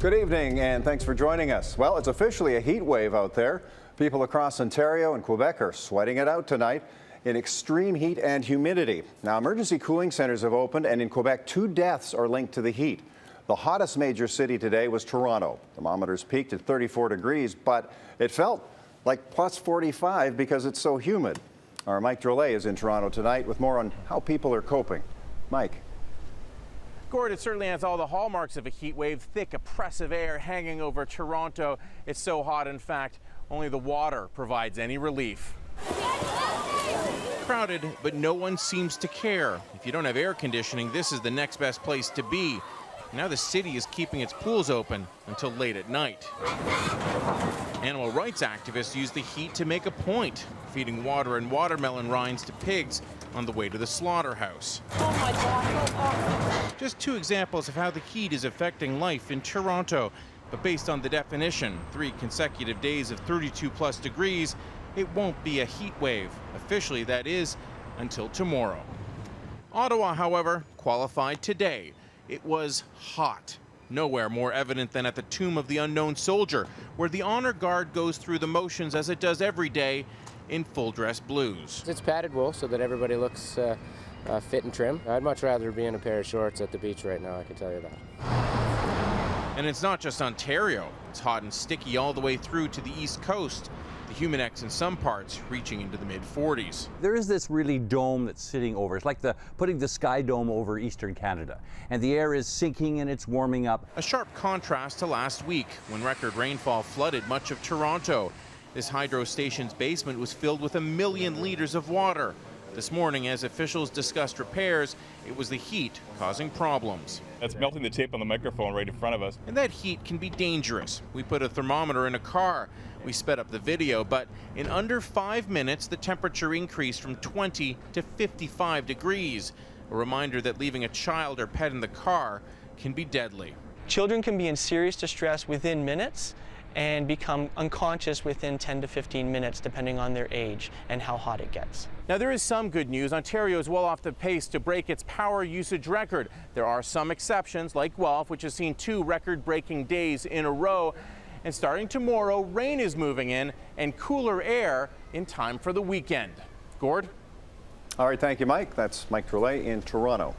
Good evening and thanks for joining us. Well, it's officially a heat wave out there. People across Ontario and Quebec are sweating it out tonight in extreme heat and humidity. Now, emergency cooling centers have opened, and in Quebec, 2 deaths are linked to the heat. The hottest major city today was Toronto. Thermometers peaked at 34 degrees, but it felt like plus 45 because it's so humid. Our Mike Drolet is in Toronto tonight with more on how people are coping. Mike. Gord, it certainly has all the hallmarks of a heat wave. Thick, oppressive air hanging over Toronto. It's so hot, in fact, only the water provides any relief. Crowded, but no one seems to care. If you don't have air conditioning, this is the next best place to be. Now the city is keeping its pools open until late at night. Animal rights activists use the heat to make a point, feeding water and watermelon rinds to pigs on the way to the slaughterhouse. Oh my God. Oh. Just 2 examples of how the heat is affecting life in Toronto. But based on the definition, 3 consecutive days of 32+ degrees, it won't be a heat wave. Officially, that is, until tomorrow. Ottawa, however, qualified today. It was hot. Nowhere more evident than at the Tomb of the Unknown Soldier, where the honor guard goes through the motions as it does every day in full dress blues. It's padded wool so that everybody looks fit and trim. I'd much rather be in a pair of shorts at the beach right now, I can tell you that. And it's not just Ontario. It's hot and sticky all the way through to the East Coast. The Humidex in some parts reaching into the mid-40s. There is this really dome that's sitting over. It's like putting the sky dome over eastern Canada. And the air is sinking and it's warming up. A sharp contrast to last week when record rainfall flooded much of Toronto. This hydro station's basement was filled with 1 million liters of water. This morning, as officials discussed repairs, it was the heat causing problems. That's melting the tape on the microphone right in front of us. And that heat can be dangerous. We put a thermometer in a car. We sped up the video, but in under 5 minutes, the temperature increased from 20 to 55 degrees. A reminder that leaving a child or pet in the car can be deadly. Children can be in serious distress within minutes and become unconscious within 10 to 15 minutes, depending on their age and how hot it gets. Now, there is some good news. Ontario is well off the pace to break its power usage record. There are some exceptions, like Guelph, which has seen 2 record-breaking days in a row. And starting tomorrow, rain is moving in and cooler air in time for the weekend. Gord? All right, thank you, Mike. That's Mike Drolet in Toronto.